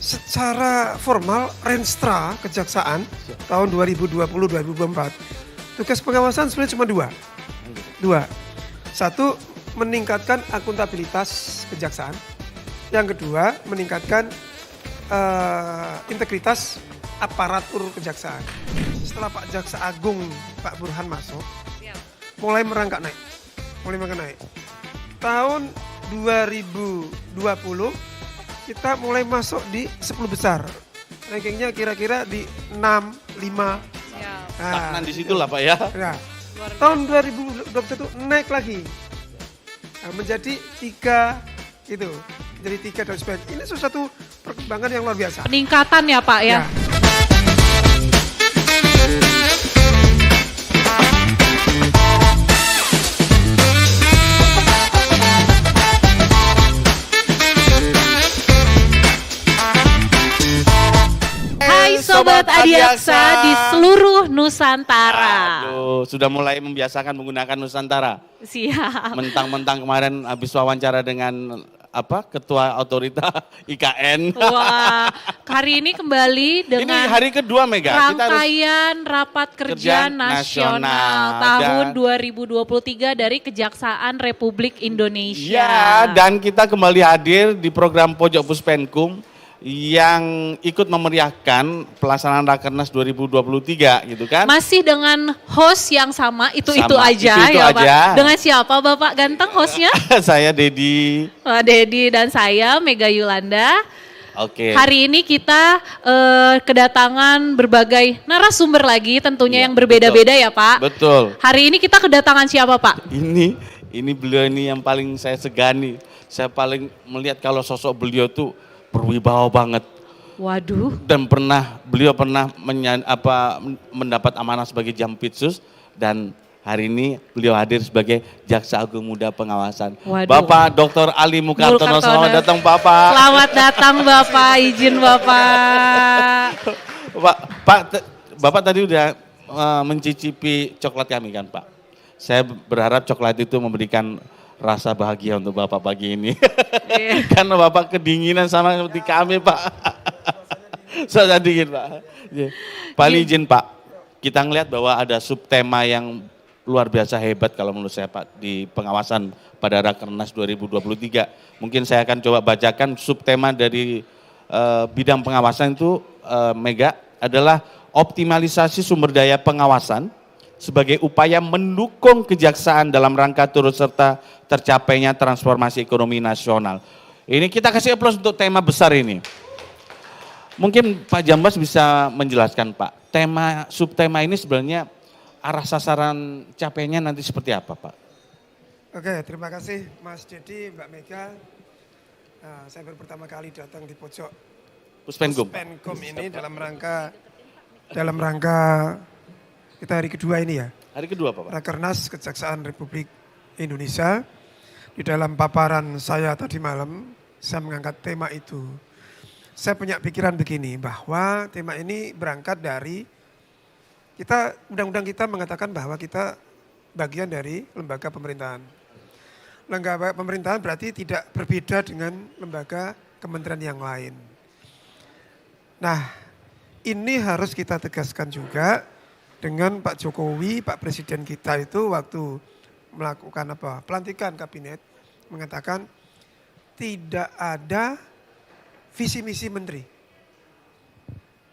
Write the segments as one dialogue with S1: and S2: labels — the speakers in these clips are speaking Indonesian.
S1: secara formal Renstra Kejaksaan tahun 2020-2024 tugas pengawasan sebenarnya cuma dua. Satu, meningkatkan akuntabilitas kejaksaan. Yang kedua, meningkatkan integritas aparatur kejaksaan. Setelah Pak Jaksa Agung Pak Burhan masuk, mulai merangkak naik. Tahun 2020 kita mulai masuk di 10 besar. Rankingnya kira-kira di 6, 5.
S2: Stagnan di situ lah Pak ya.
S1: Ya. Tahun 2021 naik lagi. Nah, menjadi 3 gitu. Menjadi 3 dan sebagainya. Ini sesuatu perkembangan yang luar biasa.
S3: Peningkatan ya Pak ya. Sobat Adiaksa di seluruh Nusantara.
S2: Aduh, sudah mulai membiasakan menggunakan Nusantara.
S3: Siap.
S2: Mentang-mentang kemarin habis wawancara dengan Ketua Otorita IKN.
S3: Wah, hari ini kembali dengan
S2: ini hari kedua Mega.
S3: rangkaian Rapat Kerja Nasional tahun 2023 dari Kejaksaan Republik Indonesia.
S2: Ya, dan kita kembali hadir di program Pojok Puspenkum yang ikut memeriahkan pelaksanaan Rakernas 2023 gitu kan.
S3: Masih dengan host yang sama, itu aja
S2: itu
S3: ya
S2: aja.
S3: Pak. Dengan siapa Bapak ganteng hostnya?
S2: Saya Dedi.
S3: Dedi dan saya Mega Yulanda.
S2: Oke.
S3: Hari ini kita kedatangan berbagai narasumber lagi tentunya yang berbeda-beda ya Pak.
S2: Betul.
S3: Hari ini kita kedatangan siapa Pak?
S2: Ini beliau ini yang paling saya segani. Saya paling melihat kalau sosok beliau tuh berwibawa banget.
S3: Waduh.
S2: Dan beliau pernah mendapat amanah sebagai Jampitsus dan hari ini beliau hadir sebagai Jaksa Agung Muda Pengawasan.
S3: Waduh.
S2: Bapak Dr. Ali Mukartono, selamat datang Bapak.
S3: Selamat datang Bapak, izin Bapak.
S2: Bapak tadi udah mencicipi coklat kami kan Pak. Saya berharap coklat itu memberikan rasa bahagia untuk Bapak pagi ini. Karena Bapak kedinginan sama seperti kami Pak. Saya dingin Pak. Pak izin Pak, kita ngelihat bahwa ada subtema yang luar biasa hebat kalau menurut saya Pak di pengawasan pada Rakernas 2023. Mungkin saya akan coba bacakan subtema dari bidang pengawasan itu Mega adalah optimalisasi sumber daya pengawasan sebagai upaya mendukung kejaksaan dalam rangka turut serta tercapainya transformasi ekonomi nasional. Ini kita kasih aplaus untuk tema besar ini. Mungkin Pak Jambas bisa menjelaskan Pak, subtema ini sebenarnya arah sasaran capainya nanti seperti apa Pak?
S1: Oke, terima kasih Mas Dedi, Mbak Mega. Saya baru pertama kali datang di pojok
S2: Puspenkum
S1: ini dalam rangka kita hari kedua ini ya.
S2: Hari kedua Pak.
S1: Rakernas Kejaksaan Republik Indonesia. Di dalam paparan saya tadi malam, saya mengangkat tema itu. Saya punya pikiran begini, bahwa tema ini berangkat dari undang-undang kita mengatakan bahwa kita bagian dari lembaga pemerintahan. Lembaga pemerintahan berarti tidak berbeda dengan lembaga kementerian yang lain. Nah, ini harus kita tegaskan juga dengan Pak Jokowi, Pak Presiden kita itu waktu melakukan pelantikan kabinet mengatakan tidak ada visi misi menteri.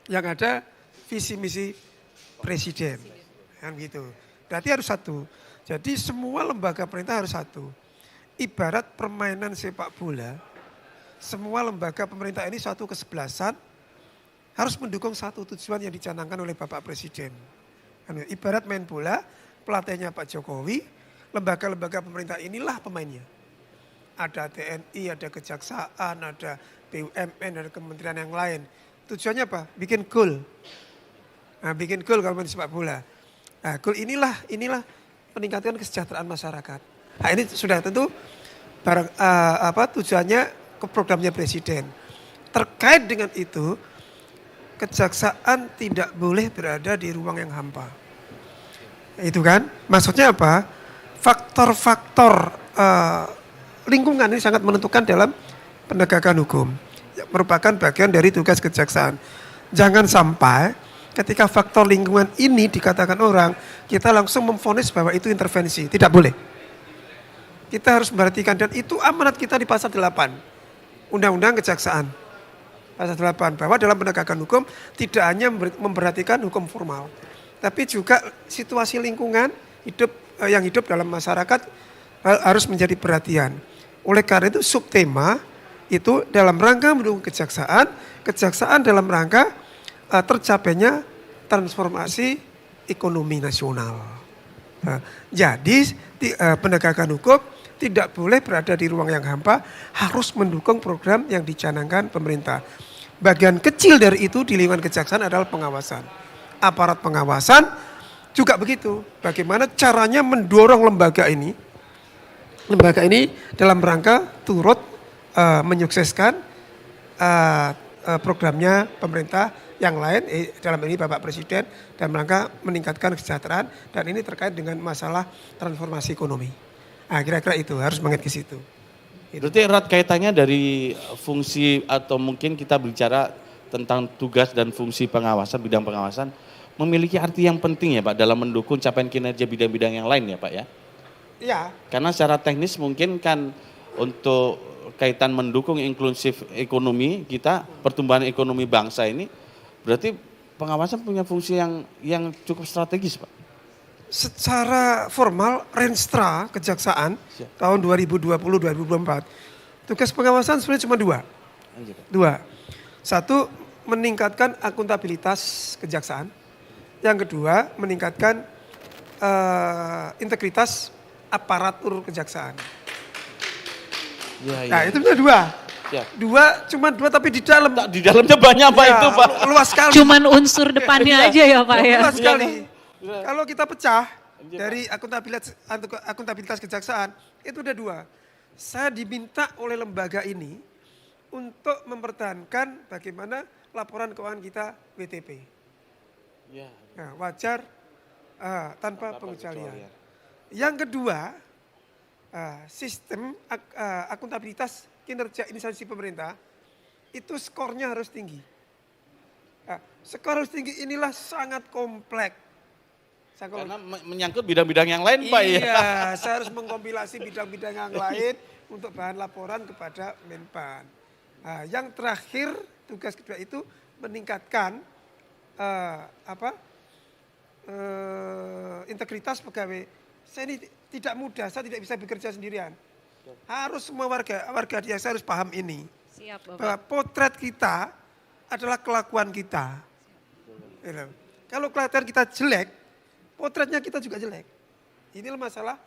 S1: Yang ada visi misi presiden. Kan gitu. Berarti harus satu. Jadi semua lembaga pemerintah harus satu. Ibarat permainan sepak bola, semua lembaga pemerintah ini satu kesebelasan harus mendukung satu tujuan yang dicanangkan oleh Bapak Presiden. Ibarat main bola, pelatihnya Pak Jokowi, lembaga-lembaga pemerintah inilah pemainnya. Ada TNI, ada Kejaksaan, ada BUMN, ada kementerian yang lain. Tujuannya apa? Bikin gol. Nah, bikin gol kalau main sepak bola. Nah, gol inilah peningkatan kesejahteraan masyarakat. Nah, ini sudah tentu tujuannya ke programnya Presiden. Terkait dengan itu, kejaksaan tidak boleh berada di ruang yang hampa. Itu kan, maksudnya apa? Faktor-faktor lingkungan ini sangat menentukan dalam penegakan hukum. merupakan bagian dari tugas kejaksaan. Jangan sampai ketika faktor lingkungan ini dikatakan orang, kita langsung memvonis bahwa itu intervensi. Tidak boleh. Kita harus memperhatikan, dan itu amanat kita di pasal 8 Undang-Undang Kejaksaan. Pasal 8, bahwa dalam penegakan hukum tidak hanya memperhatikan hukum formal, tapi juga situasi lingkungan yang hidup dalam masyarakat harus menjadi perhatian. Oleh karena itu subtema itu dalam rangka mendukung kejaksaan, kejaksaan dalam rangka tercapainya transformasi ekonomi nasional. Nah, jadi penegakan hukum tidak boleh berada di ruang yang hampa, harus mendukung program yang dicanangkan pemerintah. Bagian kecil dari itu di lingkungan kejaksaan adalah pengawasan. Aparat pengawasan juga begitu. Bagaimana caranya mendorong lembaga ini dalam rangka turut menyukseskan programnya pemerintah yang lain, dalam ini Bapak Presiden, dalam rangka meningkatkan kesejahteraan, dan ini terkait dengan masalah transformasi ekonomi. Nah, kira-kira itu harus mengerti ke situ.
S2: Berarti erat kaitannya dari fungsi, atau mungkin kita bicara tentang tugas dan fungsi pengawasan, bidang pengawasan memiliki arti yang penting ya Pak dalam mendukung capaian kinerja bidang-bidang yang lain ya Pak ya?
S1: Iya.
S2: Karena secara teknis mungkin kan untuk kaitan mendukung inklusif ekonomi kita, pertumbuhan ekonomi bangsa ini, berarti pengawasan punya fungsi yang cukup strategis Pak.
S1: Secara formal Renstra Kejaksaan tahun 2020-2024 tugas pengawasan sebenarnya cuma dua. Satu, meningkatkan akuntabilitas kejaksaan. Yang kedua, meningkatkan integritas aparatur kejaksaan. Nah itu punya dua. Cuma dua tapi di dalam.
S2: Di dalamnya banyak Pak itu Pak.
S1: Luas sekali.
S3: Cuman unsur depannya aja ya Pak ya.
S1: Luas sekali. Kalau kita pecah dari akuntabilitas kejaksaan, itu ada dua. Saya diminta oleh lembaga ini untuk mempertahankan bagaimana laporan keuangan kita WTP. Nah, wajar tanpa pengecualian. Yang kedua, sistem akuntabilitas kinerja instansi pemerintah itu skornya harus tinggi. Skor harus tinggi inilah sangat kompleks.
S2: Karena menyangkut bidang-bidang yang lain Pak ya.
S1: Iya, saya harus mengkompilasi bidang-bidang yang lain untuk bahan laporan kepada Menpan. Nah, yang terakhir tugas kedua itu meningkatkan integritas pegawai. Saya ini tidak mudah, saya tidak bisa bekerja sendirian. Harus semua warga desa harus paham ini.
S3: Siap Bapak.
S1: Bahwa potret kita adalah kelakuan kita. Kalau kelakuan kita jelek, potretnya kita juga jelek. Inilah masalah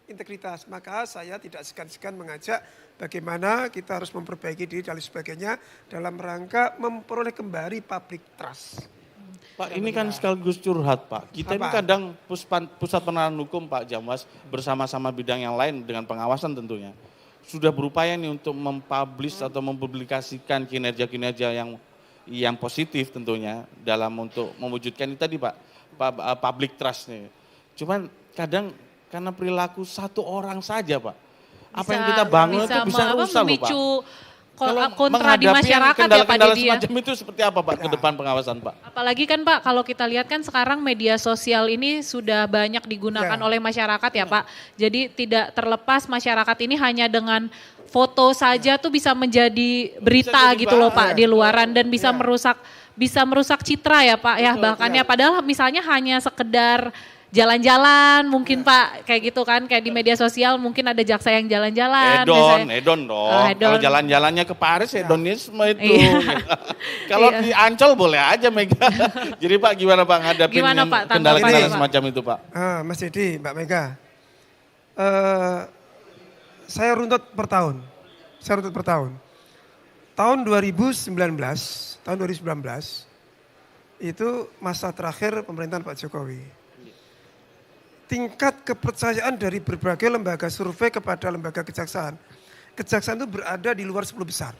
S1: integritas. Maka saya tidak segan-segan mengajak bagaimana kita harus memperbaiki diri dan sebagainya dalam rangka memperoleh kembali public trust.
S2: Pak ini kan sekaligus curhat Pak. Kita ini kadang pusat penanganan hukum Pak Jamwas bersama-sama bidang yang lain dengan pengawasan tentunya. Sudah berupaya nih untuk mempublish atau mempublikasikan kinerja-kinerja yang positif tentunya dalam untuk mewujudkan itu tadi Pak. Public trust nih. Cuman kadang karena perilaku satu orang saja Pak. Apa yang kita bangun itu bisa rusak loh Pak.
S3: Kalau kontra di masyarakat ya Pak Dedi ya.
S2: Semacam itu seperti apa Pak ke depan pengawasan Pak?
S3: Apalagi kan Pak kalau kita lihat kan sekarang media sosial ini sudah banyak digunakan oleh masyarakat ya Pak. Jadi tidak terlepas masyarakat ini hanya dengan foto saja tuh bisa menjadi berita gitu loh Pak di luaran dan bisa merusak citra ya Pak ya, bahkan ya padahal misalnya hanya sekedar jalan-jalan mungkin Pak kayak gitu kan, kayak di media sosial mungkin ada jaksa yang jalan-jalan.
S2: Edon dong. Kalau jalan-jalannya ke Paris hedonisme itu. Kalau di Ancol boleh aja Mega. Jadi Pak gimana Pak ngadapin kendala-kendala semacam itu Pak?
S1: Mas Dedi, Mbak Mega. Saya runtut per tahun. Tahun 2019 itu masa terakhir pemerintahan Pak Jokowi. Tingkat kepercayaan dari berbagai lembaga survei kepada lembaga kejaksaan. Kejaksaan itu berada di luar 10 besar.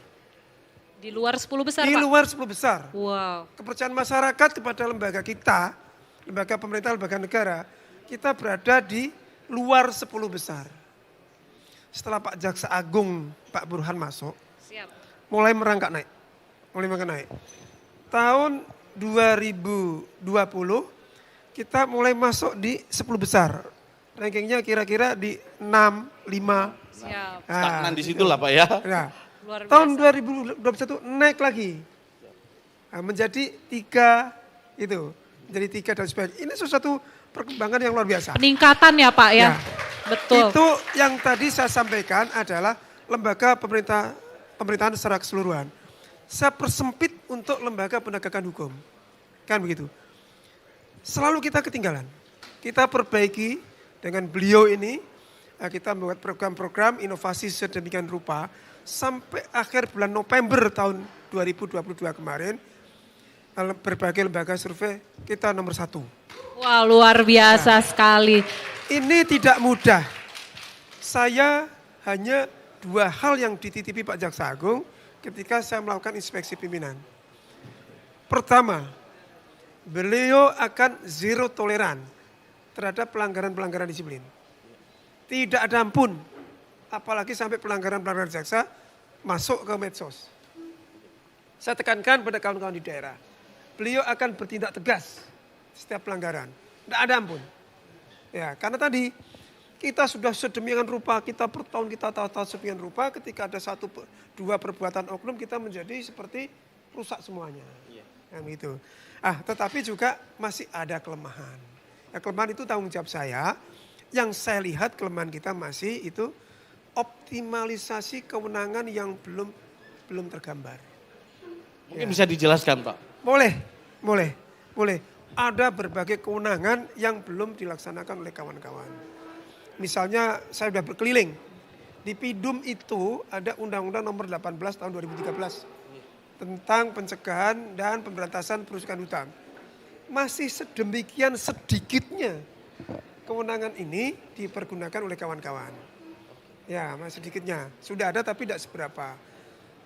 S3: Di luar 10 besar
S1: Di
S3: Pak?
S1: luar 10 besar.
S3: Wow.
S1: Kepercayaan masyarakat kepada lembaga kita, lembaga pemerintah, lembaga negara, kita berada di luar 10 besar. Setelah Pak Jaksa Agung, Pak Burhan masuk, mulai merangkak naik. mulai makin naik. Tahun 2020 kita mulai masuk di 10 besar. Rankingnya kira-kira di 6, 5.
S3: Siap.
S2: Stagnan di situ lah Pak ya.
S1: Ya.
S3: Luar biasa.
S1: Tahun 2021 naik lagi. Nah, menjadi 3 itu. Menjadi 3 dan sebagainya. Ini sesuatu perkembangan yang luar biasa.
S3: Peningkatan ya Pak ya.
S1: Ya.
S3: Betul.
S1: Itu yang tadi saya sampaikan adalah lembaga pemerintahan secara keseluruhan. Saya persempit untuk lembaga penegakan hukum. Kan begitu. Selalu kita ketinggalan. Kita perbaiki dengan beliau ini, kita membuat program-program inovasi sedemikian rupa, sampai akhir bulan November tahun 2022 kemarin, berbagai lembaga survei kita nomor 1.
S3: Wah luar biasa sekali.
S1: Ini tidak mudah. Saya hanya 2 hal yang dititipi Pak Jaksa Agung ketika saya melakukan inspeksi pimpinan. Pertama, beliau akan zero toleran terhadap pelanggaran-pelanggaran disiplin. Tidak ada ampun, apalagi sampai pelanggaran-pelanggaran jaksa masuk ke medsos. Saya tekankan pada kawan-kawan di daerah, beliau akan bertindak tegas setiap pelanggaran. Tidak ada ampun. Ya, karena tadi kita sudah sedemikian rupa, kita per tahun kita tahu sedemikian rupa, ketika ada 1-2 perbuatan oknum kita menjadi seperti rusak semuanya. Yang itu. Tetapi juga masih ada kelemahan. Ya, kelemahan itu tanggung jawab saya. Yang saya lihat kelemahan kita masih itu optimalisasi kewenangan yang belum tergambar.
S2: Mungkin bisa dijelaskan Pak.
S1: Boleh. Ada berbagai kewenangan yang belum dilaksanakan oleh kawan-kawan. Misalnya saya sudah berkeliling. Di Pidum itu ada Undang-Undang nomor 18 tahun 2013. Tentang pencegahan dan pemberantasan perusakan hutang. Masih sedemikian sedikitnya kewenangan ini dipergunakan oleh kawan-kawan. Ya, masih sedikitnya. Sudah ada tapi tidak seberapa.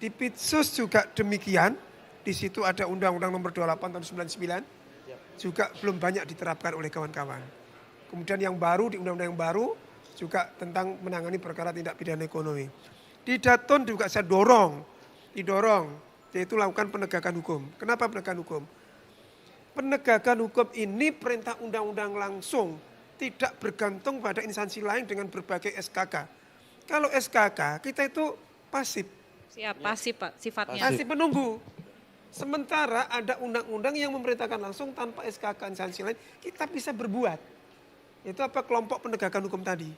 S1: Di Pitsus juga demikian. Di situ ada Undang-Undang nomor 28 tahun 99. Juga belum banyak diterapkan oleh kawan-kawan. Kemudian yang baru, di undang-undang yang baru juga tentang menangani perkara tindak pidana ekonomi. Di Daton juga saya didorong, yaitu lakukan penegakan hukum. Kenapa penegakan hukum? Penegakan hukum ini perintah undang-undang langsung, tidak bergantung pada instansi lain dengan berbagai SKK. Kalau SKK kita itu pasif.
S3: Siap, pasif Pak sifatnya.
S1: Pasif menunggu. Sementara ada undang-undang yang memerintahkan langsung tanpa SKK instansi lain, kita bisa berbuat. Itu apa kelompok penegakan hukum tadi.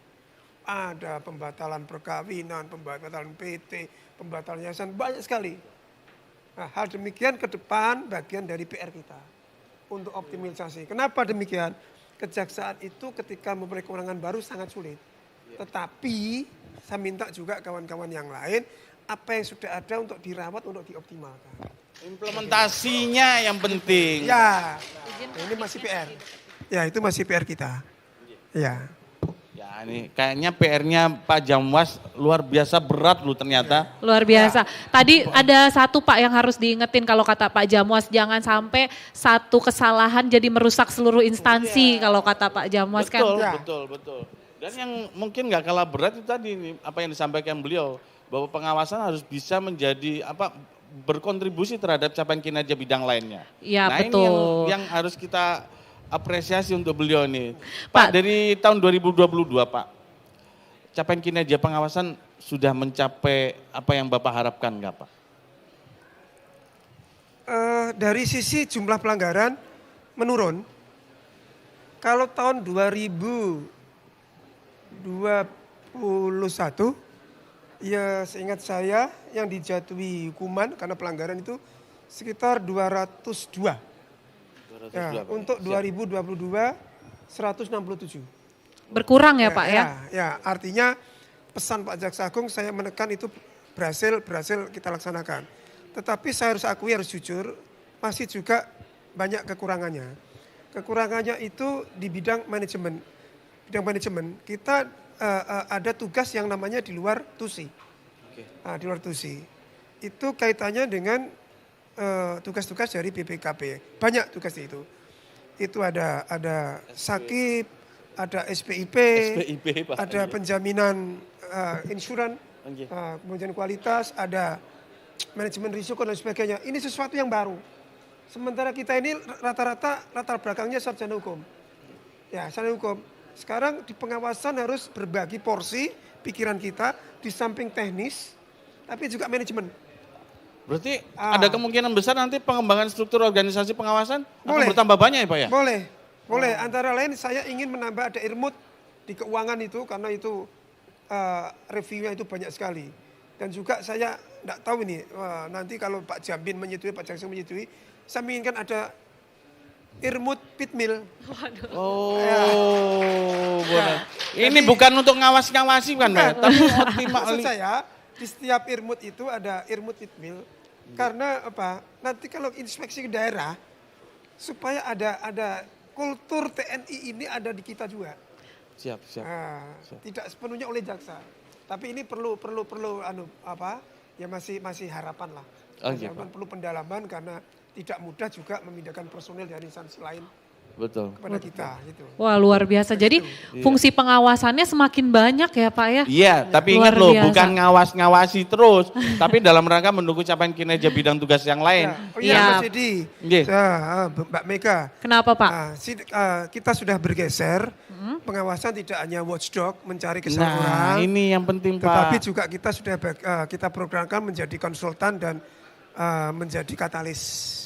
S1: Ada pembatalan perkawinan, pembatalan PT, pembatalan yayasan, banyak sekali. Nah, hal demikian ke depan bagian dari PR kita untuk optimalisasi. Kenapa demikian? Kejaksaan itu ketika mempunyai kewenangan baru sangat sulit. Tetapi saya minta juga kawan-kawan yang lain, apa yang sudah ada untuk dirawat, untuk dioptimalkan.
S2: Implementasinya yang penting.
S1: Ya, ini masih PR. Ya, itu masih PR kita. Ya.
S2: Ya ini kayaknya PR-nya Pak Jamwas luar biasa berat loh ternyata.
S3: Luar biasa. Tadi ada satu Pak yang harus diingetin kalau kata Pak Jamwas, jangan sampai satu kesalahan jadi merusak seluruh instansi kalau kata Pak Jamwas kan.
S2: Betul. Dan yang mungkin nggak kalah berat itu tadi apa yang disampaikan beliau, bahwa pengawasan harus bisa menjadi berkontribusi terhadap capaian kinerja bidang lainnya.
S3: Iya,
S2: nah
S3: betul.
S2: Ini yang harus kita apresiasi untuk beliau ini. Pak, dari tahun 2022 Pak, capaian kinerja pengawasan sudah mencapai apa yang Bapak harapkan nggak Pak?
S1: Dari sisi jumlah pelanggaran menurun. Kalau tahun 2021, ya seingat saya yang dijatuhi hukuman karena pelanggaran itu sekitar 202. Ya, untuk 2022 167.
S3: Berkurang ya Pak ya?
S1: Ya, artinya pesan Pak Jaksa Agung saya menekan itu berhasil kita laksanakan. Tetapi saya harus akui, harus jujur, masih juga banyak kekurangannya. Kekurangannya itu di bidang manajemen. Bidang manajemen kita ada tugas yang namanya di luar TUSI. Nah, di luar TUSI. Itu kaitannya dengan tugas-tugas dari BPKP. Banyak tugasnya itu. Itu ada sakit, ada SPIP,
S2: Pak.
S1: ada penjaminan insuran, kemudian kualitas, ada manajemen risiko dan sebagainya. Ini sesuatu yang baru. Sementara kita ini rata-rata latar belakangnya sarjana hukum. Ya, sarjana hukum. Sekarang di pengawasan harus berbagi porsi pikiran kita di samping teknis, tapi juga manajemen.
S2: Berarti ada kemungkinan besar nanti pengembangan struktur organisasi pengawasan
S1: Boleh.
S2: akan bertambah banyak ya Pak ya?
S1: Boleh. Antara lain saya ingin menambah ada IRMUT di keuangan itu karena itu reviewnya itu banyak sekali. Dan juga saya tidak tahu ini nanti kalau Pak Jambin menyetujui, Pak Jaksa menyetujui, saya menginginkan ada IRMUT Pitmil.
S2: Benar. Ini bukan untuk ngawas-ngawasi kan Pak, tapi optimal.
S1: Maksud saya di setiap IRMUT itu ada IRMUT Pitmil. Karena apa? Nanti kalau inspeksi ke daerah supaya ada kultur TNI ini ada di kita juga.
S2: Siap.
S1: Tidak sepenuhnya oleh jaksa. Tapi ini perlu ya masih harapan lah. Perlu pendalaman karena tidak mudah juga memindahkan personel dari instansi lain kepada kita. Gitu.
S3: Wah luar biasa. Jadi fungsi pengawasannya semakin banyak ya Pak ya?
S2: Iya, tapi ingat loh bukan ngawas-ngawasi terus, tapi dalam rangka mendukung capaian kinerja bidang tugas yang lain.
S1: Mas Edi, Mbak Mega.
S3: Kenapa Pak?
S1: Kita sudah bergeser, pengawasan tidak hanya watchdog mencari kesalahan orang.
S2: Ini yang penting Pak.
S1: Tetapi juga kita sudah kita programkan menjadi konsultan dan menjadi katalis.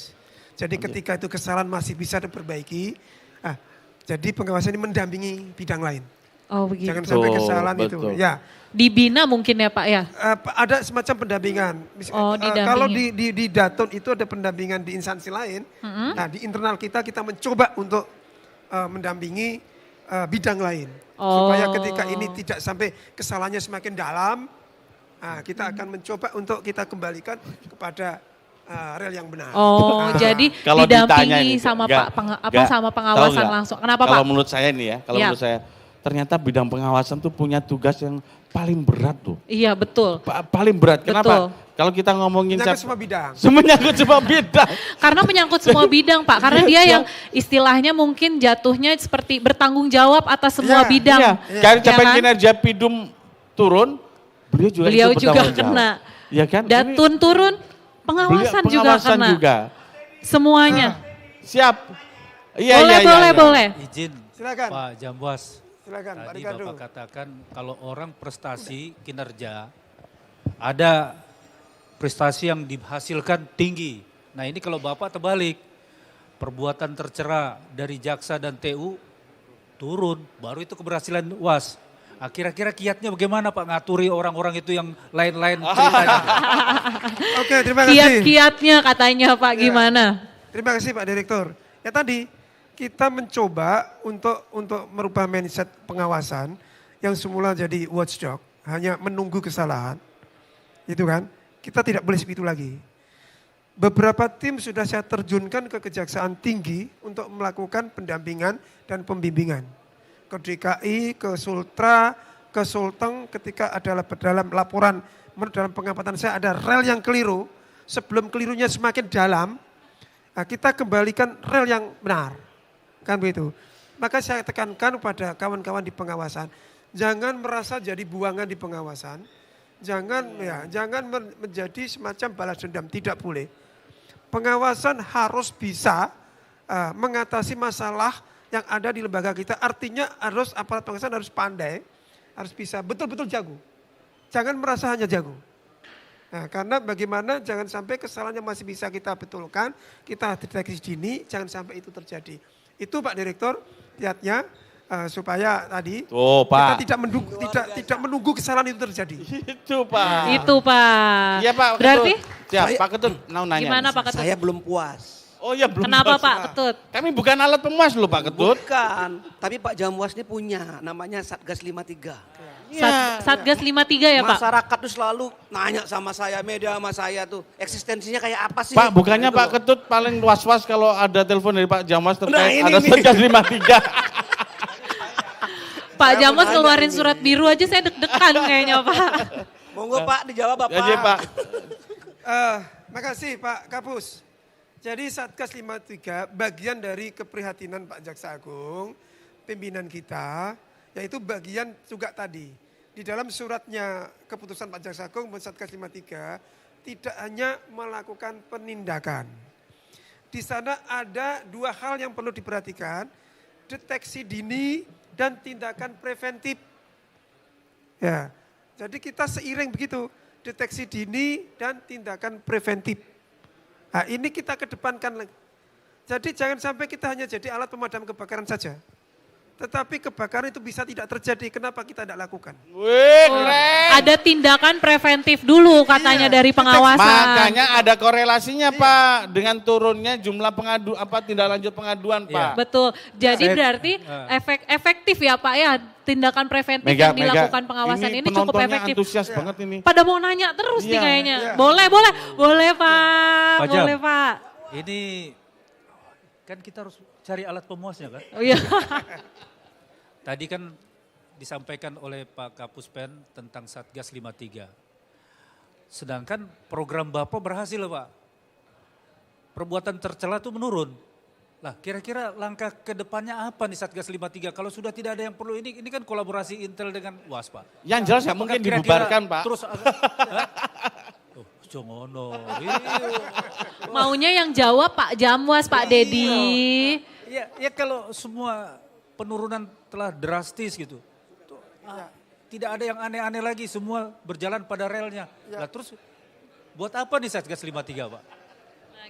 S1: Jadi ketika itu kesalahan masih bisa diperbaiki, jadi pengawasan ini mendampingi bidang lain.
S3: Oh begitu.
S1: Jangan sampai kesalahan itu. Ya.
S3: Dibina mungkin ya Pak ya?
S1: Ada semacam pendampingan. Kalau di Daton itu ada pendampingan di instansi lain. Nah di internal kita mencoba untuk mendampingi bidang lain. Supaya ketika ini tidak sampai kesalahannya semakin dalam, kita akan mencoba untuk kita kembalikan kepada rel yang benar.
S3: Jadi
S2: kalau
S3: didampingi sama sama pengawasan langsung. Kenapa Pak?
S2: Kalau menurut saya nih ya, menurut saya ternyata bidang pengawasan tuh punya tugas yang paling berat tuh.
S3: Iya betul.
S2: Paling berat. Kenapa? Kalau kita ngomongin
S1: menyangkut semua bidang.
S2: Menyangkut semua bidang.
S3: Karena menyangkut semua bidang Pak. Karena dia yang istilahnya mungkin jatuhnya seperti bertanggung jawab atas semua bidang.
S2: Karena capaian kinerja Pidum turun, beliau juga
S3: kena.
S2: Ya kan?
S3: Datun turun, pengawasan juga kena. Semuanya.
S2: Siap.
S3: Boleh.
S4: Izin
S1: Silakan.
S4: Pak Jamwas.
S1: Silakan Pak
S4: Tadi
S1: Ricardo.
S4: Bapak katakan kalau orang prestasi kinerja ada prestasi yang dihasilkan tinggi. Nah ini kalau Bapak terbalik, perbuatan tercela dari jaksa dan TU turun, baru itu keberhasilan UAS. Kira-kira kiatnya bagaimana Pak ngaturi orang-orang itu yang lain-lain ceritanya?
S1: Oke, terima kasih.
S3: Kiat-kiatnya katanya Pak gimana?
S1: Terima kasih Pak Direktur. Ya tadi kita mencoba untuk merubah mindset pengawasan yang semula jadi watchdog, hanya menunggu kesalahan. Itu kan, kita tidak boleh seperti itu lagi. Beberapa tim sudah saya terjunkan ke Kejaksaan Tinggi untuk melakukan pendampingan dan pembimbingan. Ke DKI, ke Sultra, ke Sulteng ketika ada dalam laporan, dalam pengamatan saya ada rel yang keliru, sebelum kelirunya semakin dalam, kita kembalikan rel yang benar. Kan begitu. Maka saya tekankan kepada kawan-kawan di pengawasan, jangan merasa jadi buangan di pengawasan, jangan menjadi semacam balas dendam, tidak boleh. Pengawasan harus bisa mengatasi masalah yang ada di lembaga kita, artinya aparat pengawasan harus pandai, harus bisa betul-betul jago. Jangan merasa hanya jago. Nah, karena bagaimana jangan sampai kesalahan yang masih bisa kita betulkan, kita deteksi dini, jangan sampai itu terjadi. Itu Pak Direktur, lihatnya supaya tadi kita tidak menunggu kesalahan itu terjadi.
S2: Itu Pak.
S3: Iya Pak. Berarti?
S2: Pak Ketut, nanya.
S3: Gimana Pak Ketut?
S5: Saya belum puas.
S2: Oh ya belum.
S3: Kenapa Pak Ketut?
S2: Kami bukan alat pemuas loh Pak Ketut.
S5: Bukan, tapi Pak Jamwas ini punya, namanya Satgas 53.
S3: Satgas 53 ya Pak?
S5: Masyarakat tuh selalu nanya sama saya, media sama saya tuh, eksistensinya kayak apa sih?
S2: Pak, bukannya
S5: gitu
S2: Pak
S5: loh.
S2: Ketut paling was-was kalau ada telepon dari Pak Jamwas terkait
S5: Nah, ini
S2: ada
S5: nih.
S2: Satgas 53.
S3: Pak Jamwas ngeluarin surat biru aja saya deg-degan kayaknya Pak.
S5: Monggo Pak, dijawab Bapak.
S2: Jadi Pak.
S1: Makasih Pak Kapus. Jadi Satgas 53 bagian dari keprihatinan Pak Jaksa Agung, pimpinan kita, yaitu bagian juga tadi. Di dalam suratnya keputusan Pak Jaksa Agung Satgas 53 tidak hanya melakukan penindakan. Di sana ada dua hal yang perlu diperhatikan, deteksi dini dan tindakan preventif. Ya, jadi kita seiring begitu, deteksi dini dan tindakan preventif. Nah, ini kita kedepankan lagi. Jadi jangan sampai kita hanya jadi alat pemadam kebakaran saja. Tetapi kebakaran itu bisa tidak terjadi, kenapa kita tidak lakukan?
S2: Wih, keren.
S3: Ada tindakan preventif dulu katanya
S1: Iya,
S3: dari pengawasan.
S2: Makanya ada korelasinya Pak dengan turunnya jumlah tindak lanjut pengaduan Pak.
S3: Betul. Jadi
S4: Saya-
S3: berarti efektif ya Pak ya, tindakan preventif yang dilakukan pengawasan ini cukup
S2: penontonnya
S3: efektif.
S2: antusias banget ini.
S3: Pada mau nanya terus nih
S2: Iya,
S3: kayaknya.
S1: iya.
S3: Boleh Pak.
S4: Pak Jam.
S3: Boleh Pak.
S4: Ini kan kita harus cari alat pemuasnya kan.
S3: Oh iya.
S4: Tadi kan disampaikan oleh Pak Kapus Pen tentang Satgas 53. Sedangkan program Bapak berhasil Pak. Perbuatan tercela itu menurun. Lah kira-kira langkah ke depannya apa nih Satgas 53? Kalau sudah tidak ada yang perlu ini kan kolaborasi Intel dengan UAS Pak.
S2: Yang jelas ya
S4: Apakah
S2: mungkin
S4: kira-kira
S2: dibubarkan Pak.
S4: Terus oh, jongono.
S3: Maunya yang jawab Pak Jamwas, Pak Dedi.
S4: Ya kalau semua penurunan telah drastis gitu. Tidak ada yang aneh-aneh lagi, semua berjalan pada relnya. Lah terus buat apa nih Satgas 53 Pak?
S3: Nah,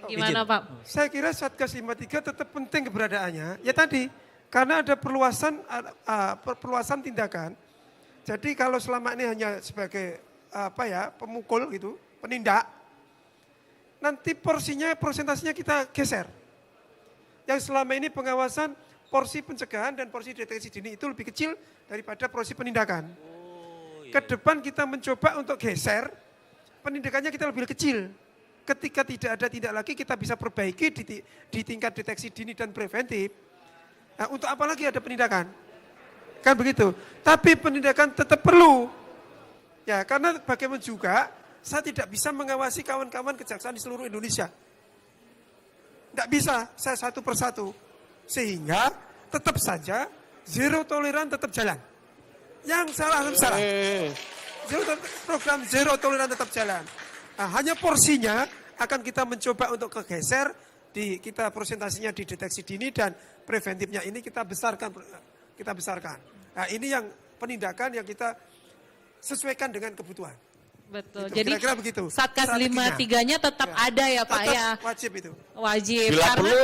S3: gimana
S4: Izin.
S3: Pak?
S1: Saya kira Satgas 53 tetap penting keberadaannya. Ya tadi, karena ada perluasan tindakan. Jadi kalau selama ini hanya sebagai pemukul gitu, penindak, nanti persentasinya kita geser. Yang selama ini pengawasan, porsi pencegahan dan porsi deteksi dini itu lebih kecil daripada porsi penindakan. Ke depan kita mencoba untuk geser, penindakannya kita lebih kecil. Ketika tidak ada tindak lagi kita bisa perbaiki di tingkat deteksi dini dan preventif. Nah, untuk apa lagi ada penindakan? Kan begitu. Tapi penindakan tetap perlu. Ya, karena bagaimana juga saya tidak bisa mengawasi kawan-kawan kejaksaan di seluruh Indonesia. Tidak bisa, saya satu persatu. Sehingga tetap saja zero toleran tetap jalan. Yang salah harus salah. Program zero toleran tetap jalan. Nah, hanya porsinya akan kita mencoba untuk kegeser, kita presentasinya di deteksi dini dan preventifnya ini kita besarkan. Nah, ini yang penindakan yang kita sesuaikan dengan kebutuhan.
S3: Betul.
S1: Gitu,
S3: Jadi
S1: kira-kira begitu.
S3: Satgas
S1: Strateginya.
S3: 53-nya tetap ada ya Pak
S1: Tetap
S3: ya.
S1: wajib itu.
S3: Wajib.
S2: Bila
S3: Karena
S2: perlu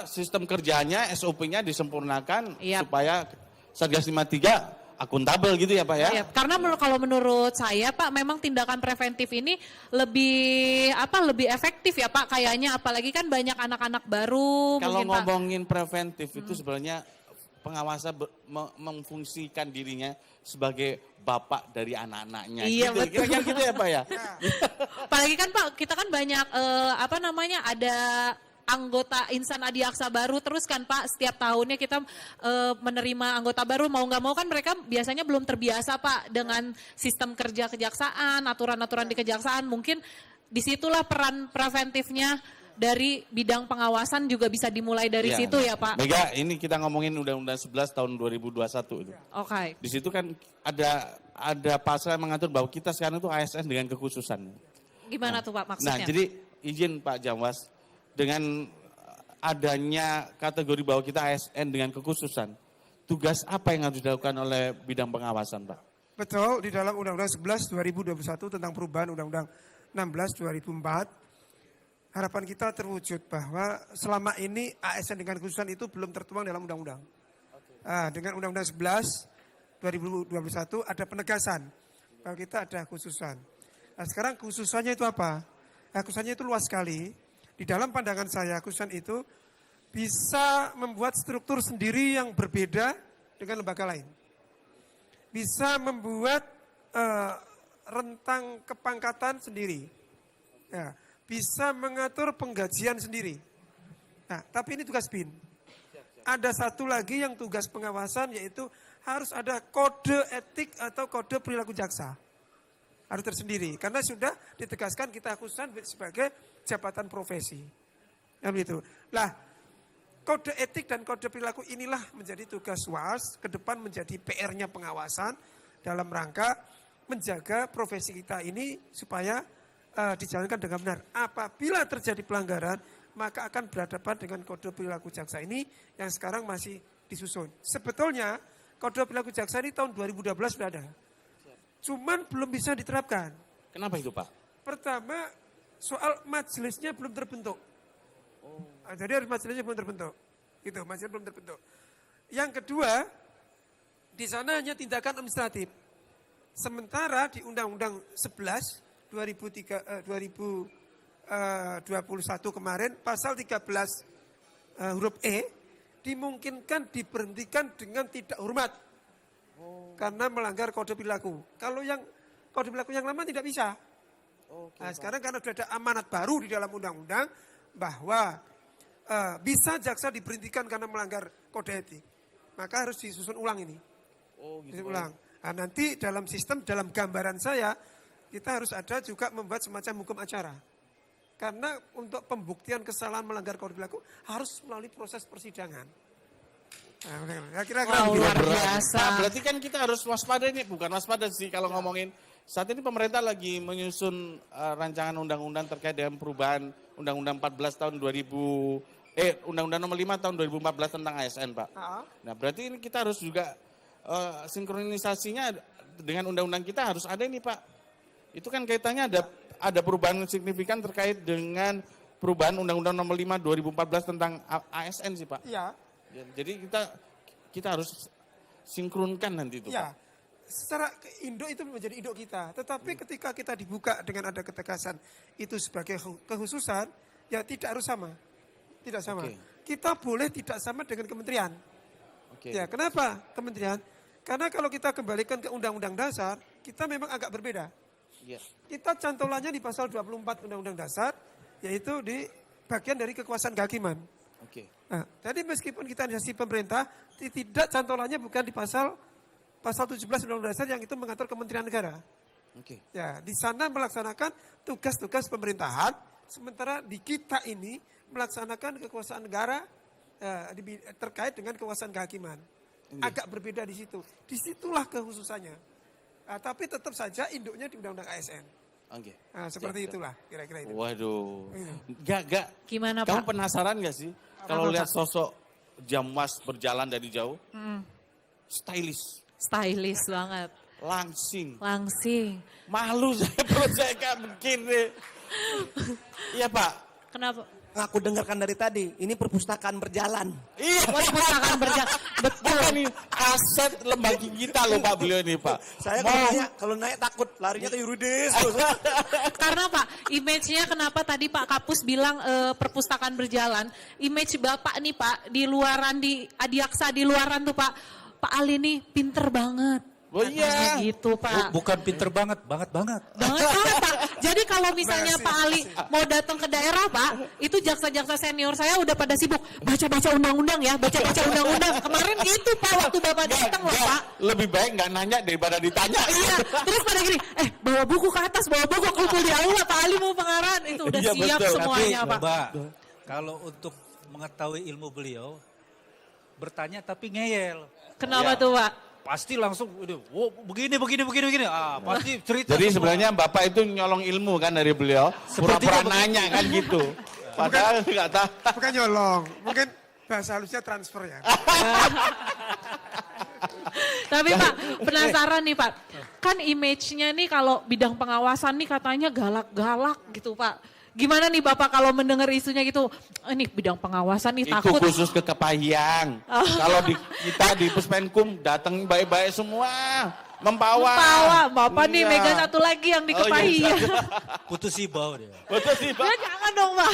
S2: sistem kerjanya, SOP-nya disempurnakan
S3: Iya.
S2: supaya Satgas 53 akuntabel gitu ya Pak ya.
S3: Iya, karena kalau menurut saya Pak memang tindakan preventif ini lebih efektif ya Pak kayaknya, apalagi kan banyak anak-anak baru
S2: Kalau
S3: mungkin Pak.
S2: ngomongin preventif itu sebenarnya pengawasan memfungsikan dirinya sebagai bapak dari anak-anaknya.
S3: Iya,
S2: gitu.
S3: betul.
S2: Kira-kira gitu ya Pak ya.
S3: Apalagi kan Pak kita kan banyak ada anggota Insan Adiaksa baru terus kan Pak, setiap tahunnya kita menerima anggota baru, mau nggak mau kan mereka biasanya belum terbiasa Pak dengan sistem kerja kejaksaan, aturan-aturan di kejaksaan, mungkin disitulah peran preventifnya dari bidang pengawasan juga bisa dimulai dari
S2: Iya.
S3: situ ya Pak.
S2: Mega, ini kita ngomongin Undang-Undang 11 tahun 2021 itu.
S3: Oke.
S2: Di situ kan ada pasal yang mengatur bahwa kita sekarang itu ASN dengan kekhususan.
S3: Gimana tuh Pak
S2: Nah,
S3: maksudnya?
S2: jadi izin Pak Jamwas, dengan adanya kategori bahwa kita ASN dengan kekhususan, tugas apa yang harus dilakukan oleh bidang pengawasan Pak?
S1: Betul, di dalam Undang-Undang 11 2021 tentang perubahan Undang-Undang 16 2004, harapan kita terwujud bahwa selama ini ASN dengan kekhususan itu belum tertuang dalam undang-undang. Dengan Undang-Undang 11 2021 ada penegasan bahwa kita ada khususan. Nah, sekarang khususannya itu apa? Nah, khususannya itu luas sekali. Di dalam pandangan saya, khususan itu bisa membuat struktur sendiri yang berbeda dengan lembaga lain. Bisa membuat rentang kepangkatan sendiri. Ya, bisa mengatur penggajian sendiri. Nah, tapi ini tugas BIN. Ada satu lagi yang tugas pengawasan, yaitu harus ada kode etik atau kode perilaku jaksa. Harus tersendiri, karena sudah ditegaskan kita khususan sebagai jabatan profesi. Ya begitu. Lah, kode etik dan kode perilaku inilah menjadi tugas UAS, ke depan menjadi PR-nya pengawasan dalam rangka menjaga profesi kita ini supaya dijalankan dengan benar. Apabila terjadi pelanggaran, maka akan berhadapan dengan kode perilaku jaksa ini yang sekarang masih disusun. Sebetulnya kode perilaku jaksa ini tahun 2012 sudah ada. Cuman belum bisa diterapkan.
S2: Kenapa itu Pak?
S1: Pertama, soal majelisnya belum terbentuk. Jadi harus majelisnya belum terbentuk. Itu, majelisnya belum terbentuk. Yang kedua, di sana hanya tindakan administratif. Sementara di Undang-Undang 11 2021 kemarin, pasal 13 huruf E, dimungkinkan diberhentikan dengan tidak hormat. Karena melanggar kode perilaku. Kalau yang kode perilaku yang lama tidak bisa. Nah, sekarang karena sudah ada amanat baru di dalam undang-undang bahwa bisa jaksa diberhentikan karena melanggar kode etik. Maka harus disusun ulang ini. Disusun ulang. Nah, nanti dalam sistem, dalam gambaran saya, kita harus ada juga membuat semacam hukum acara. Karena untuk pembuktian kesalahan melanggar kode perilaku harus melalui proses persidangan. Nah, kira-kira
S3: Wow, luar biasa.
S2: Nah, berarti kan kita harus waspada ini, bukan waspada sih kalau ngomongin. Saat ini pemerintah lagi menyusun rancangan undang-undang terkait dengan perubahan Undang-Undang 14 tahun 2000, Undang-Undang nomor 5 tahun 2014 tentang ASN Pak. Nah berarti ini kita harus juga sinkronisasinya dengan undang-undang kita harus ada ini Pak. Itu kan kaitannya ada perubahan signifikan terkait dengan perubahan Undang-Undang nomor 5 2014 tentang ASN sih Pak.
S1: Iya.
S2: Jadi kita harus sinkronkan nanti itu
S1: Ya,
S2: Pak.
S1: secara induk itu menjadi induk kita. Tetapi ketika kita dibuka dengan ada ketegasan itu sebagai kekhususan, ya tidak harus sama. Tidak sama.
S2: Oke.
S1: Kita boleh tidak sama dengan kementerian.
S2: Oke.
S1: Ya, kenapa kementerian? Karena kalau kita kembalikan ke Undang-Undang Dasar, kita memang agak berbeda.
S2: Iya.
S1: Kita cantolannya di pasal 24 Undang-Undang Dasar, yaitu di bagian dari kekuasaan kehakiman.
S2: Oke.
S1: Nah, jadi meskipun kita instansi pemerintah, tidak cantolannya bukan di pasal 17 Undang-Undang Dasar yang itu mengatur Kementerian Negara.
S2: Oke.
S1: Ya, di sana melaksanakan tugas-tugas pemerintahan, sementara di kita ini melaksanakan kekuasaan negara terkait dengan kekuasaan kehakiman. Agak berbeda di situ. Disitulah kekhususannya. Nah, tapi tetap saja induknya di Undang-Undang ASN.
S2: Oke.
S1: Nah, seperti
S2: Siap, siap.
S1: itulah kira-kira itu.
S2: Waduh.
S1: Iya.
S2: Gak.
S3: Gimana
S2: Kamu
S3: Pak?
S2: penasaran gak sih? Kalau lihat sosok Jamwas berjalan dari jauh, stylish,
S3: Stylish banget.
S2: langsing,
S3: Malu
S2: saya perut saya kayak begini. Iya Pak.
S3: Kenapa?
S5: Aku dengarkan dari tadi, ini perpustakaan berjalan.
S2: Iya.
S3: Perpustakaan berjalan. Betul.
S2: Bukan nih aset lembaga kita loh Pak beliau ini Pak.
S5: Saya kalau naik takut larinya ke Yuridis.
S3: Karena Pak, image-nya kenapa tadi Pak Kapus bilang perpustakaan berjalan, image Bapak nih Pak, di luaran, di Adiaksa di luaran tuh Pak Ali nih pinter banget.
S2: Oh iya.
S3: Gitu Pak.
S4: Bukan pinter banget.
S3: Banget banget Pak. Jadi kalau misalnya Pak Ali mau datang ke daerah Pak, itu jaksa-jaksa senior saya udah pada sibuk baca-baca undang-undang ya, baca-baca undang-undang. Kemarin gitu Pak waktu Bapak datang loh Pak.
S2: Lebih baik nggak nanya daripada ditanya.
S3: Iya, terus pada gini, bawa buku ke atas, bawa buku kumpul di aula, Pak Ali mau pengarahan. Itu udah
S2: Iya,
S3: siap
S2: betul.
S3: semuanya
S4: Tapi,
S3: Pak.
S4: Mbak, kalau untuk mengetahui ilmu beliau, bertanya tapi ngeyel.
S3: Kenapa
S2: Iya.
S3: tuh Pak?
S4: Pasti langsung, oh, begini. Pasti cerita.
S2: Jadi
S4: semua.
S2: sebenarnya Bapak itu nyolong ilmu kan dari beliau. Pura-pura nanya kan gitu. Padahal nggak tahu.
S1: Bukan nyolong, mungkin bahasa halusnya transfer ya.
S3: Tapi Pak, penasaran nih Pak. Kan image-nya nih kalau bidang pengawasan nih katanya galak-galak gitu Pak. Gimana nih Bapak kalau mendengar isunya gitu, ini bidang pengawasan nih
S2: Itu
S3: takut.
S2: khusus ke Kepahyang. Kalau kita di Puspenkum datang baik-baik semua. Mempawa.
S3: Bapak nih
S2: Iya.
S3: mega satu lagi yang
S2: Oh, iya.
S3: dikepahi.
S4: Putus ibau dia.
S2: Betul sih Pak.
S3: Ya, jangan dong Pak.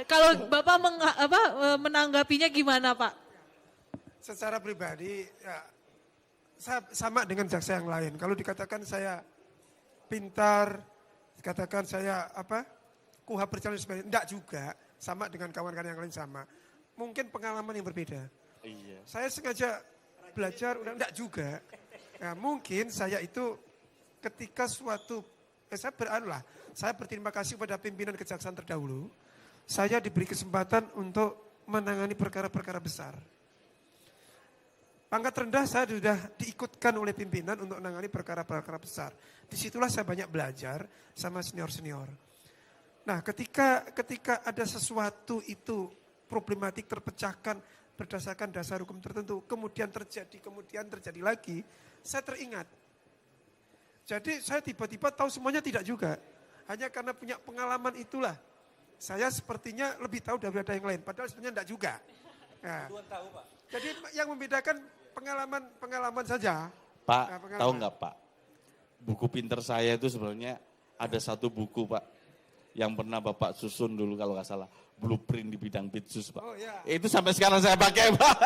S3: Kalau Bapak menanggapinya gimana Pak?
S1: Secara pribadi, ya, saya sama dengan jaksa yang lain. Kalau dikatakan saya pintar, dikatakan saya kuhab berjalan sebagainya, enggak juga. Sama dengan kawan-kawan yang lain sama. Mungkin pengalaman yang berbeda.
S2: Iya.
S1: Saya sengaja belajar, enggak juga. Nah, mungkin saya itu ketika saya berterima kasih kepada pimpinan kejaksaan terdahulu. Saya diberi kesempatan untuk menangani perkara-perkara besar. Pangkat rendah saya sudah diikutkan oleh pimpinan untuk menangani perkara-perkara besar. Disitulah saya banyak belajar sama senior-senior. Nah ketika ada sesuatu itu problematik terpecahkan berdasarkan dasar hukum tertentu, kemudian terjadi lagi, saya teringat. Jadi saya tiba-tiba tahu semuanya tidak juga. Hanya karena punya pengalaman itulah. Saya sepertinya lebih tahu daripada yang lain, padahal sebenarnya tidak juga. Nah,
S4: tahu, Pak.
S1: jadi yang membedakan pengalaman saja.
S2: Pak,
S1: Nah, pengalaman.
S2: tahu nggak Pak? Buku pinter saya itu sebenarnya ada satu buku Pak. Yang pernah Bapak susun dulu kalau nggak salah. Blueprint di bidang Pitsus Pak.
S1: Oh, iya.
S2: Itu sampai sekarang saya pakai Pak.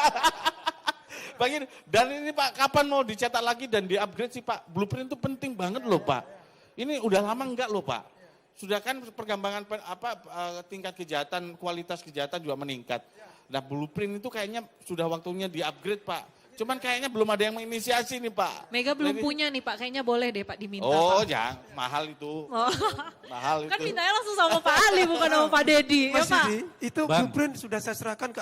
S2: Pak, dan ini Pak, kapan mau dicetak lagi dan di-upgrade sih Pak? Blueprint itu penting banget loh Pak. Ini udah lama enggak loh Pak? Sudah kan perkembangan tingkat kejahatan, kualitas kejahatan juga meningkat. Nah blueprint itu kayaknya sudah waktunya di-upgrade Pak. Cuman kayaknya belum ada yang menginisiasi nih Pak.
S3: Mega belum punya nih Pak, kayaknya boleh deh Pak diminta.
S2: Oh
S3: Pak.
S2: jangan, mahal itu.
S3: Oh.
S2: Mahal
S3: Kan
S2: itu.
S3: mintanya langsung sama Pak Ali bukan sama Pak Dedi, ya
S1: Mas
S3: Pak?
S1: Didi, itu
S4: Bang.
S1: blueprint sudah saya serahkan ke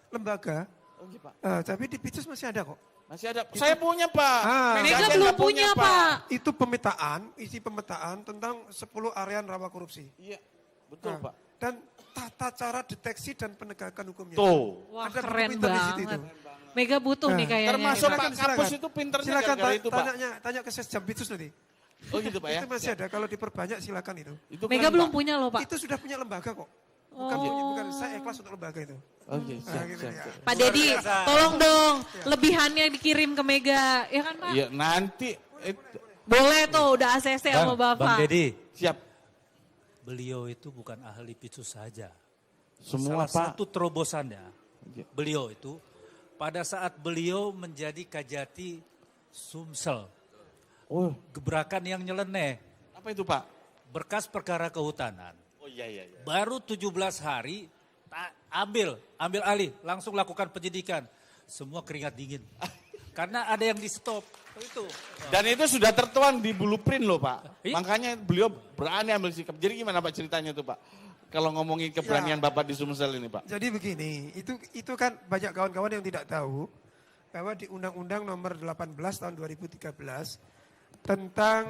S1: lembaga.
S2: Oh, iya, Pak.
S1: Tapi di Pitsus masih ada kok.
S2: Masih ada. Saya punya Pak.
S3: Mega
S2: Saya
S3: belum
S2: nggak
S3: punya Pak.
S1: Itu isi pemetaan tentang 10 area rawa korupsi.
S2: Iya, betul
S1: Nah,
S2: Pak.
S1: Dan tata cara deteksi dan penegakan hukumnya.
S2: Tuh.
S3: Wah
S1: Ada buku
S3: keren
S1: pintar di situ
S3: banget.
S1: itu.
S3: Mega butuh nih
S1: Nah,
S3: kayaknya.
S2: termasuk
S3: nih,
S2: Pak
S3: Pak.
S2: Kapus itu pinternya
S1: Silakan
S2: gara-gara itu Pak.
S1: tanya ke Sesjam Pitsus nanti.
S2: Oh gitu Pak ya.
S1: Itu masih ada, kalau diperbanyak silakan itu.
S2: Itu
S3: Mega
S2: keren,
S3: belum
S2: Pak.
S3: punya loh Pak.
S1: Itu sudah punya lembaga kok. Bukan saya ikhlas untuk lembaga itu.
S2: Oke, siap,
S1: gitu
S2: siap,
S1: ya.
S2: siap.
S3: Pak Dedi, tolong dong lebihannya dikirim ke Mega, ya kan Pak?
S2: Iya, nanti
S3: Boleh tuh, udah ACC sama
S4: Bang
S3: Bapak.
S4: Dedi,
S2: siap.
S4: beliau itu bukan ahli Pitsus saja.
S2: Semua
S4: Salah
S2: Pak.
S4: satu terobosannya,
S2: Iya.
S4: beliau itu pada saat beliau menjadi Kajati Sumsel,
S2: Oh,
S4: gebrakan yang nyeleneh,
S2: apa itu Pak?
S4: berkas perkara kehutanan.
S2: Oh iya iya iya.
S4: Baru 17 hari, ambil alih, langsung lakukan penyidikan. Semua keringat dingin. Karena ada yang di stop. Itu.
S2: Dan itu sudah tertuang di blueprint loh Pak.
S4: Iya.
S2: Makanya beliau berani ambil sikap. Jadi gimana Pak ceritanya tuh Pak? Kalau ngomongin keberanian Bapak di Sumsel ini Pak.
S1: Jadi begini, itu kan banyak kawan-kawan yang tidak tahu bahwa di Undang-Undang Nomor 18 tahun 2013 tentang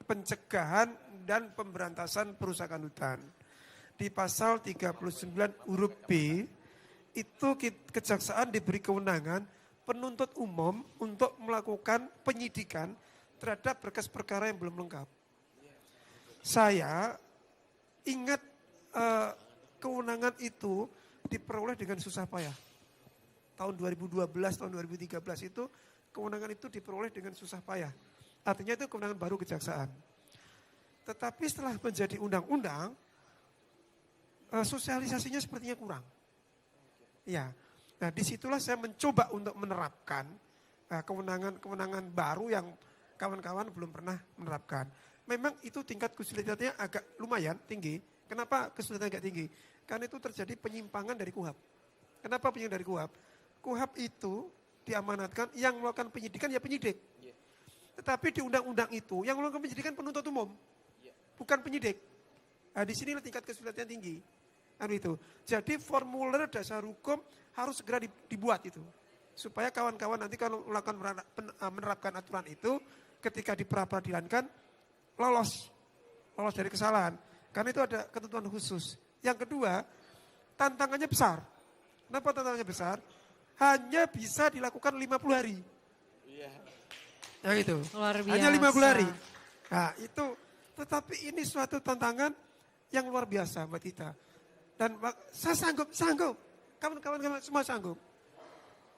S1: pencegahan dan pemberantasan perusakan hutan. Di pasal 39 huruf B itu kejaksaan diberi kewenangan penuntut umum untuk melakukan penyidikan terhadap berkas perkara yang belum lengkap. Saya ingat kewenangan itu diperoleh dengan susah payah. Tahun 2012, tahun 2013 itu kewenangan itu diperoleh dengan susah payah. Artinya itu kewenangan baru kejaksaan. Tetapi setelah menjadi undang-undang, sosialisasinya sepertinya kurang. Ya, nah disitulah saya mencoba untuk menerapkan kewenangan baru yang kawan-kawan belum pernah menerapkan. Memang itu tingkat kesulitannya agak lumayan tinggi. Kenapa kesulitan agak tinggi? Karena itu terjadi penyimpangan dari KUHAP. Kenapa penyimpangan dari KUHAP? KUHAP itu diamanatkan yang melakukan penyidikan ya penyidik. Tetapi di undang-undang itu yang melakukan penyidikan penuntut umum. Bukan penyidik. Nah, di sini tingkat kesulitan tinggi. Itu. Jadi formulir dasar hukum harus segera dibuat itu. Supaya kawan-kawan nanti kalau melakukan menerapkan aturan itu ketika diperadilankan lolos dari kesalahan. Karena itu ada ketentuan khusus. Yang kedua, tantangannya besar. Kenapa tantangannya besar? Hanya bisa dilakukan 50 hari.
S2: Iya.
S1: Yang itu.
S3: Luar biasa.
S1: Hanya 50 hari. Nah itu, tetapi ini suatu tantangan yang luar biasa buat kita. Dan saya sanggup. Kawan-kawan semua sanggup.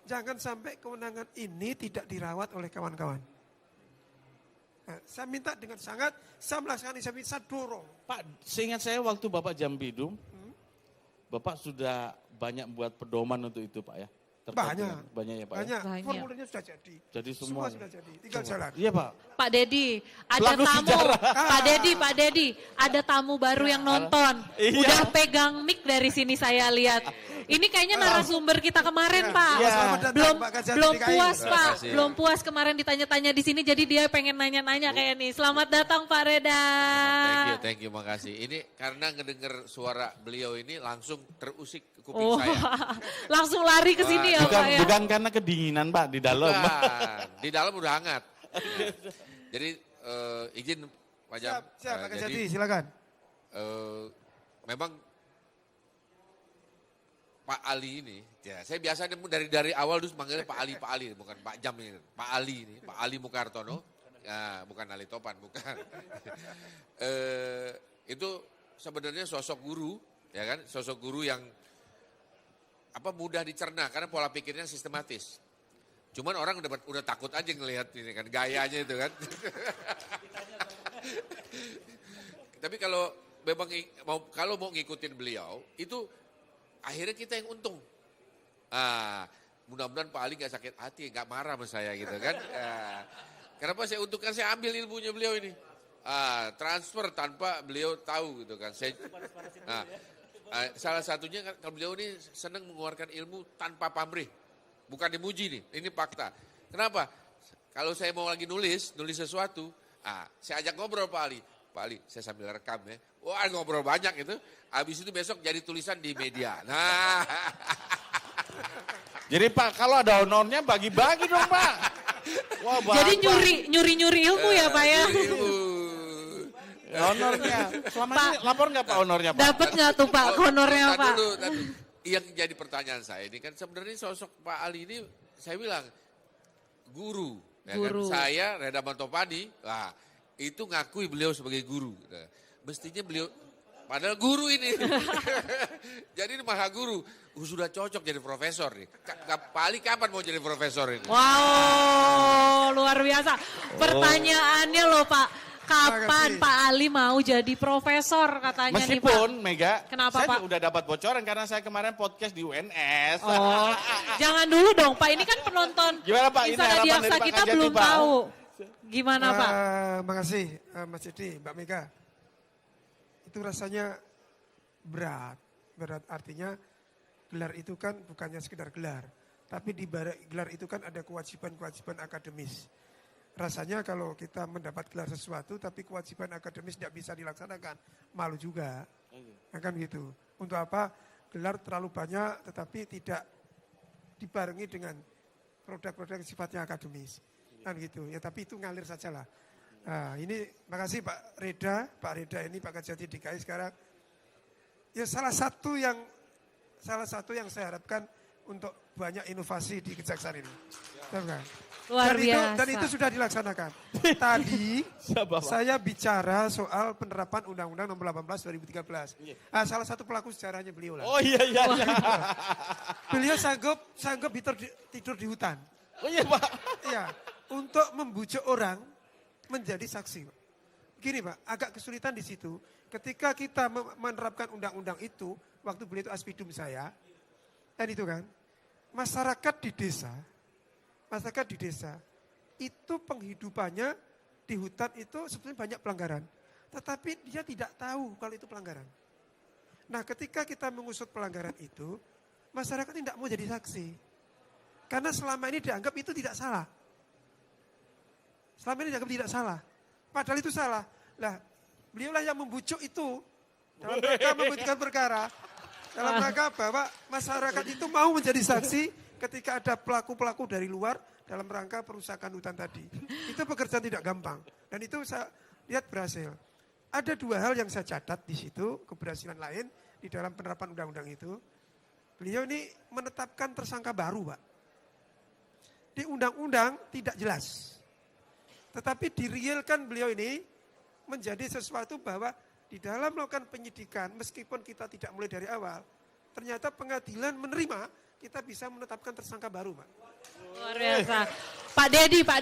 S1: Jangan sampai kewenangan ini tidak dirawat oleh kawan-kawan. Nah, saya minta dengan sangat, saya melaksanakan ini, saya dorong.
S2: Pak, seingat saya waktu Bapak Jambidum, Bapak sudah banyak buat pedoman untuk itu Pak ya? Terkait dengan- banyak ya Pak ya?
S1: Banyak.
S3: Banyak.
S1: Formulirnya sudah jadi.
S2: Jadi semua.
S1: sudah jadi, tinggal jalan.
S2: Iya Pak.
S3: Pak Dedi, ada
S2: Pelaku
S3: tamu.
S2: sejarah.
S3: Pak Dedi, ada tamu baru yang nonton.
S2: Iya.
S3: Udah pegang mic dari sini saya lihat. Ini kayaknya narasumber kita kemarin, Pak.
S1: Iya. Selamat datang,
S3: Belum
S1: Pak Kajati
S3: belum
S1: DKI.
S3: puas,
S6: Terima
S3: Pak.
S6: kasih.
S3: Belum puas kemarin ditanya-tanya di sini, jadi dia pengen nanya-nanya kayak nih. Selamat datang, Pak Reda.
S6: Thank you, makasih. Ini karena ngedenger suara beliau ini langsung terusik ke kuping
S3: Oh,
S6: saya.
S3: langsung lari ke sini ya,
S2: Bukan,
S3: Pak ya.
S2: bukan karena kedinginan Pak di dalam.
S6: Bukan, di dalam udah hangat. Jadi izin Pak Jam.
S1: Siap, Pak
S6: Jadi,
S1: Kajati, silakan.
S6: memang Pak Ali ini, ya saya biasa dari awal dulu manggilnya Pak Ali, bukan Pak Jam ini, Pak Ali ini, Pak Ali Mukartono, ya, bukan Ali Topan, bukan. Itu sebenarnya sosok guru, ya kan, sosok guru yang mudah dicerna karena pola pikirnya sistematis. Cuman orang udah takut aja ngelihat ini kan gayanya itu kan. Tapi kalau memang mau ngikutin beliau itu akhirnya kita yang untung. Mudah-mudahan Pak Ali nggak sakit hati, nggak marah sama saya gitu kan. Kenapa saya untung? Kan saya ambil ilmunya beliau ini. Transfer tanpa beliau tahu gitu kan. Salah satunya kan kalau beliau ini senang mengeluarkan ilmu tanpa pamrih. Bukan dimuji nih, ini fakta. Kenapa? Kalau saya mau lagi nulis sesuatu, saya ajak ngobrol Pak Ali. Pak Ali, saya sambil rekam ya. Wah ngobrol banyak itu. Habis itu besok jadi tulisan di media. Nah.
S2: Jadi Pak, kalau ada honornya bagi-bagi dong Pak. Wah,
S3: Jadi
S2: Bapak.
S3: nyuri ilmu ya, Pak ya.
S2: Honornya. Selama
S3: Pak.
S2: ini lapor nggak Pak honornya Pak?
S3: Dapat nggak tuh Pak honornya,
S6: Tadi
S3: Pak?
S6: dulu. Yang jadi pertanyaan saya ini kan sebenarnya sosok Pak Ali ini saya bilang guru. Ya
S3: Guru.
S6: Kan? Saya Reda Mantopani, itu ngakui beliau sebagai guru. Nah, mestinya beliau, padahal guru ini. Jadi ini maha guru. Sudah cocok jadi profesor nih. Pak Ali kapan mau jadi profesor ini?
S3: Wow, luar biasa. Pertanyaannya loh Pak, kapan
S1: Terima kasih.
S3: Pak Ali mau jadi profesor katanya nih Pak?
S2: Meskipun Mega,
S3: Kenapa,
S2: saya
S3: Pak?
S2: udah dapat bocoran karena saya kemarin podcast di UNS.
S3: Oh, jangan dulu dong Pak, ini kan penonton
S2: Gimana, Pak? Ini
S3: Wisata
S2: harapan
S3: Diaksa
S2: dari Pak
S3: kita
S2: Kajati,
S3: belum
S2: Pak.
S3: tahu. Gimana Pak?
S1: Makasih Mas Didi, Mbak Mega. Itu rasanya berat. Berat artinya gelar itu kan bukannya sekedar gelar. Tapi di balik gelar itu kan ada kewajiban-kewajiban akademis. Rasanya kalau kita mendapat gelar sesuatu tapi kewajiban akademis tidak bisa dilaksanakan, malu juga. Ya kan gitu. Untuk apa? Gelar terlalu banyak tetapi tidak dibarengi dengan produk-produk yang sifatnya akademis. Kan gitu. Ya tapi itu ngalir sajalah. Nah, ini makasih Pak Reda ini Pak Kajati DKI sekarang. Ya salah satu yang saya harapkan untuk banyak inovasi di kejaksaan ini. Tahu kan?
S3: Luar biasa.
S1: Dan itu sudah dilaksanakan. Tadi saya bicara soal penerapan Undang-Undang Nomor 18 2013. Salah satu pelaku sejarahnya beliau lah.
S2: Oh iya.
S1: Beliau sanggup tidur di hutan.
S2: Oh iya Pak.
S1: Iya, untuk membujuk orang menjadi saksi. Pak. Gini Pak, agak kesulitan di situ. Ketika kita menerapkan undang-undang itu, waktu beliau itu aspidum saya, dan itu kan, masyarakat di desa, itu penghidupannya di hutan itu sebetulnya banyak pelanggaran. Tetapi dia tidak tahu kalau itu pelanggaran. Nah ketika kita mengusut pelanggaran itu, masyarakat tidak mau jadi saksi. Karena selama ini dianggap itu tidak salah. Selama ini dianggap tidak salah. Padahal itu salah. Lah, beliaulah yang membujuk itu dalam rangka membuktikan perkara. Dalam rangka bahwa masyarakat itu mau menjadi saksi ketika ada pelaku-pelaku dari luar dalam rangka perusakan hutan tadi. Itu pekerjaan tidak gampang. Dan itu saya lihat berhasil. Ada dua hal yang saya catat di situ, keberhasilan lain di dalam penerapan undang-undang itu. Beliau ini menetapkan tersangka baru, Pak. Di undang-undang tidak jelas. Tetapi direalkan beliau ini menjadi sesuatu bahwa di dalam melakukan penyidikan, meskipun kita tidak mulai dari awal, ternyata pengadilan menerima, kita bisa menetapkan tersangka baru, Pak.
S3: Luar biasa. Pak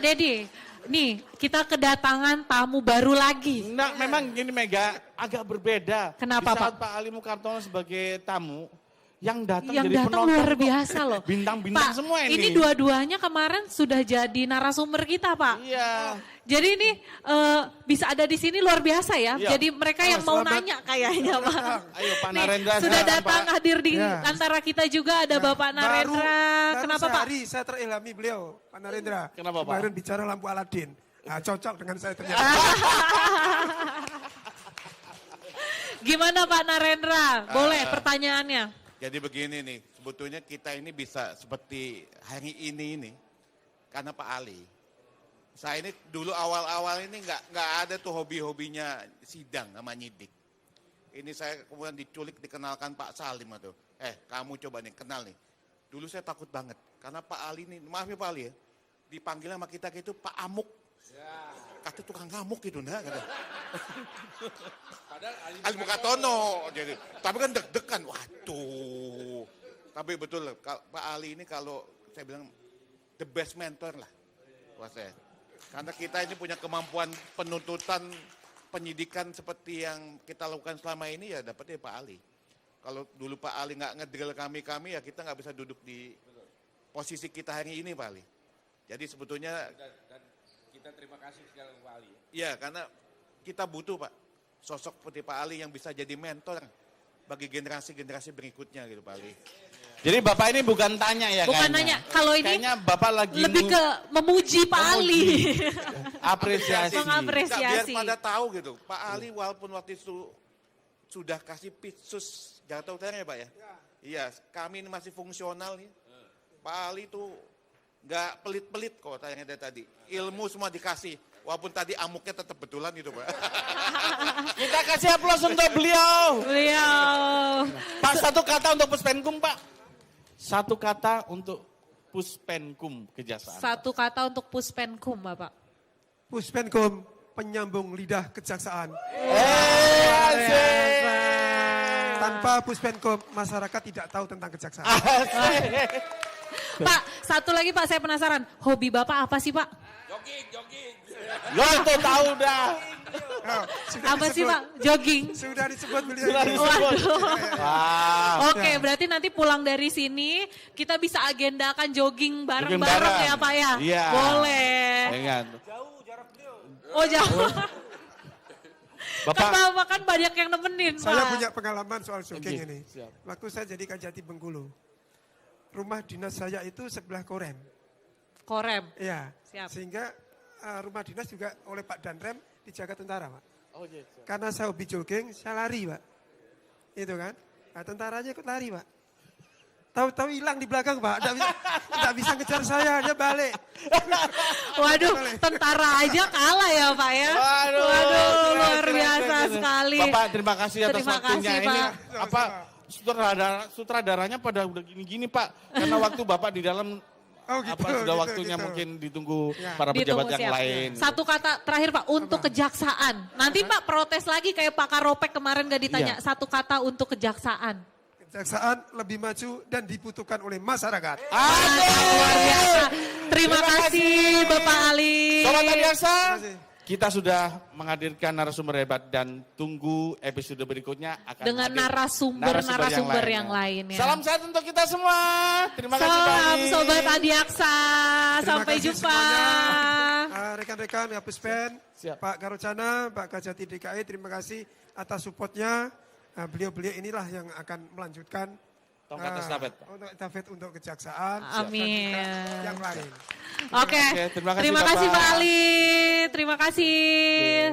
S3: Dedi, nih kita kedatangan tamu baru lagi.
S2: Nah memang gini Mega, agak berbeda.
S3: Kenapa,
S2: Di saat
S3: Pak?
S2: Pak Ali Mukartono sebagai tamu, yang datang
S3: Yang
S2: jadi
S3: datang
S2: penonton
S3: luar
S2: kok.
S3: biasa loh.
S2: Bintang-bintang
S3: Pak,
S2: semua ini.
S3: ini dua-duanya kemarin sudah jadi narasumber kita, Pak.
S2: Iya.
S3: Jadi ini bisa ada di sini luar biasa ya.
S2: Iya.
S3: Jadi mereka yang mau
S1: selamat.
S3: nanya kayaknya, Pak.
S2: Ayo Pak
S3: Nih,
S2: Narendra.
S3: sudah
S2: silakan,
S3: datang
S2: Pak.
S3: hadir di
S1: Ya.
S3: antara kita juga ada Bapak Narendra.
S1: Baru
S3: Kenapa, Pak?
S1: sehari saya terilhami beliau, Pak Narendra.
S2: Kenapa, Pak?
S1: Kemarin bicara lampu Aladin. Nah, cocok dengan saya ternyata.
S3: Gimana Pak Narendra? Boleh pertanyaannya.
S7: Jadi begini nih, sebetulnya kita ini bisa seperti hari ini karena Pak Ali. Saya ini dulu awal-awal ini nggak ada tuh hobi-hobinya sidang sama nyidik. Ini saya kemudian diculik, dikenalkan Pak Salim atau kamu coba nih kenal nih. Dulu saya takut banget karena Pak Ali ini, maaf ya Pak Ali ya, dipanggil sama kita itu Pak Amuk. Kata tukang ngamuk gitu nah kata. Ali Mukatono jadi. Tapi kan deg-degan. Waduh. Tapi betul Pak Ali ini kalau saya bilang the best mentor lah buat saya. Karena kita ini punya kemampuan penuntutan penyidikan seperti yang kita lakukan selama ini ya dapatnya Pak Ali. Kalau dulu Pak Ali nggak ngedrill kami ya kita nggak bisa duduk di posisi kita hari ini Pak Ali. Jadi sebetulnya
S6: Kita terima kasih sekali Pak Ali.
S7: ya karena kita butuh Pak sosok seperti Pak Ali yang bisa jadi mentor bagi generasi-generasi berikutnya gitu Pak Ali.
S2: Jadi Bapak ini bukan tanya ya
S3: Bukan
S2: kayaknya.
S3: nanya, kalau ini
S2: Kayaknya Bapak lagi
S3: Lebih ke memuji Pak Ali.
S2: apresiasi.
S7: Nggak,
S3: Mengapresiasi.
S7: biar pada tahu gitu. Pak Ali walaupun waktu itu sudah kasih pitsus Jakarta Utara ya Pak ya? Iya, kami ini masih fungsional nih. Pak Ali tuh nggak pelit-pelit kok tanya dari tadi. Ilmu semua dikasih. Walaupun tadi amuknya tetap betulan gitu Pak.
S2: Kita kasih aplaus untuk beliau.
S3: Beliau.
S2: Pak, satu kata untuk Puspenkum, Pak. Satu kata untuk Puspenkum Kejaksaan.
S3: Satu kata untuk Puspenkum, Bapak.
S1: Puspenkum, penyambung lidah kejaksaan.
S2: Asik.
S1: Tanpa Puspenkum, masyarakat tidak tahu tentang kejaksaan.
S3: Pak, satu lagi Pak, saya penasaran. Hobi Bapak apa sih Pak?
S6: Jogging.
S2: Lo tuh tahu dah.
S1: Oh, sudah
S3: Apa sih
S1: disebut.
S3: Pak? Jogging.
S1: Sudah disebut beliau.
S2: Sudah
S1: ini.
S2: disebut.
S3: Waduh.
S2: Wow.
S3: Oke, berarti nanti pulang dari sini kita bisa agendakan jogging
S2: Jogging
S3: bareng-bareng
S2: bareng.
S3: ya Pak ya?
S2: Iya.
S3: Boleh.
S2: Ingat.
S3: Oh jauh.
S2: Bapak.
S3: Kan Bapak kan banyak yang nemenin Pak.
S1: Saya punya pengalaman soal jogging
S2: Oke,
S1: ini.
S2: siap.
S1: Waktu saya jadi Kajati Bengkulu. Rumah dinas saya itu sebelah Korem.
S3: Korem.
S1: Iya.
S3: Siap.
S1: Sehingga rumah dinas juga oleh Pak Danrem dijaga tentara, Pak.
S2: Oh, iya.
S1: Karena saya hobi jogging, saya lari, Pak. Itu kan. Nah, tentaranya ikut lari, Pak. Tahu-tahu hilang di belakang, Pak. Nggak bisa ngejar saya, dia balik.
S3: Waduh, tentara aja kalah ya Pak ya. Waduh, luar biasa sekali.
S2: Bapak terima kasih atas
S3: Terima
S2: waktunya.
S3: kasih,
S2: Ini
S3: Pak.
S2: apa sutradaranya pada udah gini-gini Pak. Karena waktu Bapak di dalam
S1: Oh, gitu,
S2: apa sudah
S1: gitu,
S2: waktunya
S1: gitu.
S2: mungkin ditunggu
S1: Ya.
S2: para pejabat yang
S3: siap.
S2: lain.
S3: Satu kata terakhir Pak untuk kejaksaan. Nanti Pak protes lagi kayak Pak Karopek kemarin gak ditanya.
S2: Iya.
S3: Satu kata untuk kejaksaan.
S1: Kejaksaan lebih maju dan dibutuhkan oleh masyarakat.
S3: Luar biasa. Terima kasih Bapak Ali.
S2: Sobat Adiaksa,
S1: Terima kasih.
S2: kita sudah menghadirkan narasumber hebat dan tunggu episode berikutnya akan
S3: Dengan
S2: hadir
S3: narasumber yang lainnya.
S2: Salam sehat untuk kita semua. Terima kasih Pak
S3: Salam
S2: Ali.
S3: Sobat Adiaksa.
S1: Terima
S3: Sampai
S1: kasih
S3: jumpa.
S1: semuanya. Rekan-rekan ya Puspen,
S2: Siap.
S1: Pak Karocana, Pak Kajati DKI, terima kasih atas supportnya. Beliau-beliau inilah yang akan melanjutkan
S2: Tongkat estafet, Pak.
S1: untuk estafet untuk kejaksaan
S3: Amin.
S1: dan juga yang lain.
S3: Oke.
S2: Oke, terima kasih,
S3: Terima kasih
S2: Bapak.
S3: Pak Ali. Terima kasih.